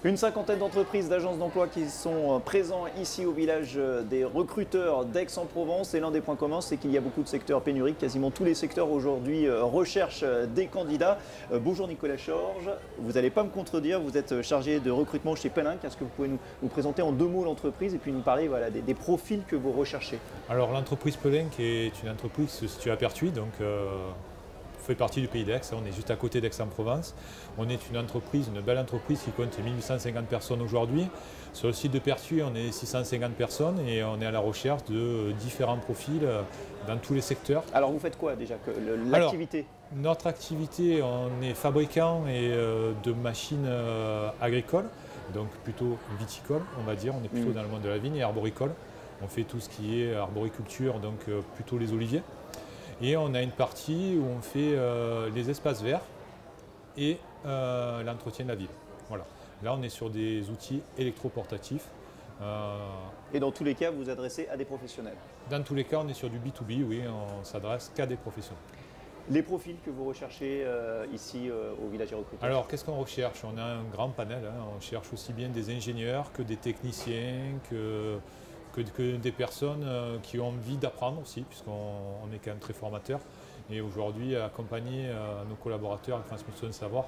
Une cinquantaine d'entreprises, d'agences d'emploi qui sont présents ici au village des recruteurs d'Aix-en-Provence. Et l'un des points communs, c'est qu'il y a beaucoup de secteurs pénuriques. Quasiment tous les secteurs aujourd'hui recherchent des candidats. Bonjour Nicolas Chorge, vous n'allez pas me contredire, vous êtes chargé de recrutement chez Pellinck. Est-ce que vous pouvez nous présenter en deux mots l'entreprise et puis nous parler des profils que vous recherchez? Alors l'entreprise Pellinck est une entreprise qui se situe à Pertuis, donc fait partie du pays d'Aix, on est juste à côté d'Aix-en-Provence. On est une entreprise, une belle entreprise qui compte 1850 personnes aujourd'hui. Sur le site de Pertuis, on est 650 personnes et on est à la recherche de différents profils dans tous les secteurs. Alors vous faites quoi déjà, l'activité? Notre activité, on est fabricant de machines agricoles, donc plutôt viticole, on va dire. On est plutôt dans le monde de la vigne et arboricole. On fait tout ce qui est arboriculture, donc plutôt les oliviers. Et on a une partie où on fait les espaces verts et l'entretien de la ville. Voilà. Là, on est sur des outils électroportatifs. Et dans tous les cas, vous vous adressez à des professionnels? Dans tous les cas, on est sur du B2B, oui, on s'adresse qu'à des professionnels. Les profils que vous recherchez ici au village des recruteurs? Alors, qu'est-ce qu'on recherche? On a un grand panel. On cherche aussi bien des ingénieurs que des techniciens, que des personnes qui ont envie d'apprendre aussi, puisqu'on est quand même très formateur. Et aujourd'hui, accompagner nos collaborateurs à la transmission de savoir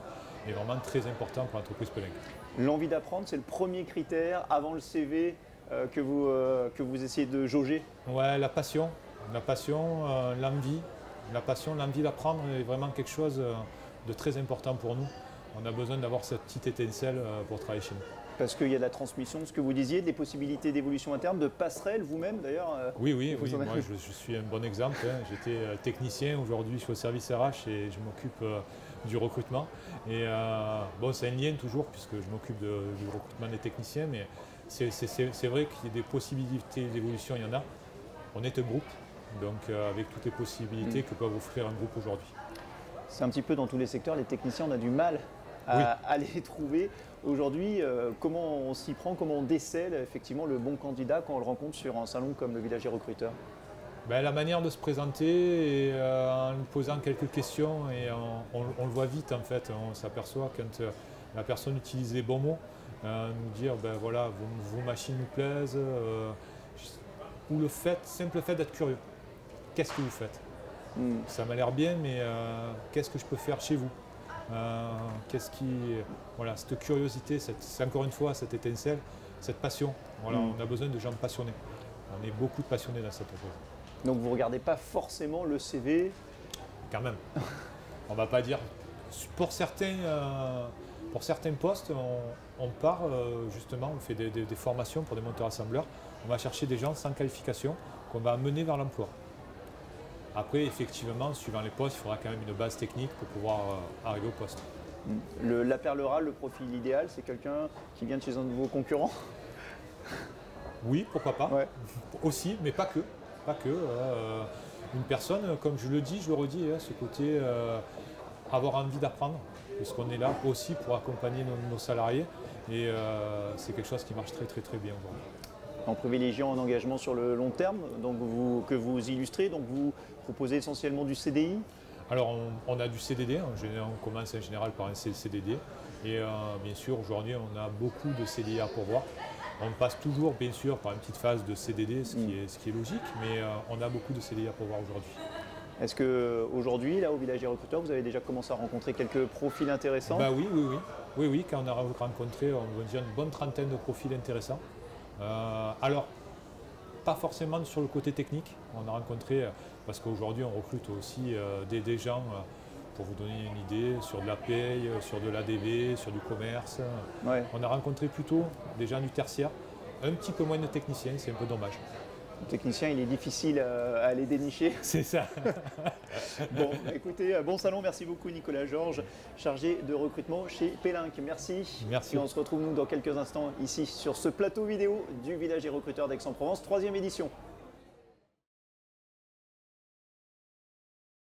est vraiment très important pour l'entreprise Pellinck. L'envie d'apprendre, c'est le premier critère avant le CV que vous essayez de jauger? Ouais, la passion, l'envie. La passion, l'envie d'apprendre est vraiment quelque chose de très important pour nous. On a besoin d'avoir cette petite étincelle pour travailler chez nous. Parce qu'il y a de la transmission, ce que vous disiez, des possibilités d'évolution interne, de passerelle vous-même d'ailleurs. Oui, moi je suis un bon exemple. J'étais technicien, aujourd'hui je suis au service RH et je m'occupe du recrutement. Et bon, c'est un lien toujours puisque je m'occupe du recrutement des techniciens, mais c'est vrai qu'il y a des possibilités d'évolution, il y en a. On est un groupe, donc avec toutes les possibilités que peut offrir un groupe aujourd'hui. C'est un petit peu dans tous les secteurs, les techniciens, on a du mal à les trouver. Aujourd'hui, comment on s'y prend, comment on décèle effectivement le bon candidat quand on le rencontre sur un salon comme le village des recruteurs? La manière de se présenter, et, en lui posant quelques questions, et on le voit vite en fait, on s'aperçoit quand la personne utilise les bons mots, nous dire voilà, vos machines nous plaisent, ou le simple fait d'être curieux. Qu'est-ce que vous faites? Ça m'a l'air bien, mais qu'est-ce que je peux faire chez vous? Voilà, cette curiosité, c'est encore une fois cette étincelle, cette passion. Voilà, on a besoin de gens passionnés. On est beaucoup de passionnés dans cette entreprise. Donc vous ne regardez pas forcément le CV? Quand même. On ne va pas dire. Pour certains postes, on part justement, on fait des formations pour des monteurs-assembleurs. On va chercher des gens sans qualification qu'on va amener vers l'emploi. Après, effectivement, suivant les postes, il faudra quand même une base technique pour pouvoir arriver au poste. La perle rare, le profil idéal, c'est quelqu'un qui vient de chez un de vos concurrents? Oui, pourquoi pas. Ouais. Aussi, mais pas que. Une personne, comme je le dis, je le redis, ce côté avoir envie d'apprendre, puisqu'on est là aussi pour accompagner nos salariés. Et c'est quelque chose qui marche très très très bien aujourd'hui. En privilégiant un engagement sur le long terme, donc que vous illustrez, donc vous proposez essentiellement du CDI? Alors on a du CDD, on commence en général par un CDD et bien sûr aujourd'hui on a beaucoup de CDI à pourvoir. On passe toujours bien sûr par une petite phase de CDD, ce qui est logique, mais on a beaucoup de CDI à pourvoir aujourd'hui. Est-ce qu'aujourd'hui, là au village des recruteurs, vous avez déjà commencé à rencontrer quelques profils intéressants? Oui, quand on a rencontré, on va dire une bonne trentaine de profils intéressants. Alors, pas forcément sur le côté technique, on a rencontré, parce qu'aujourd'hui on recrute aussi des gens, pour vous donner une idée, sur de la paye, sur de l'ADV, sur du commerce. Ouais. On a rencontré plutôt des gens du tertiaire, un petit peu moins de techniciens, c'est un peu dommage. Le technicien, il est difficile à les dénicher. C'est ça. Bon, écoutez, bon salon, merci beaucoup Nicolas Georges, chargé de recrutement chez Pellinck. Merci. Merci. Et on se retrouve nous dans quelques instants ici sur ce plateau vidéo du village des recruteurs d'Aix-en-Provence, 3e édition.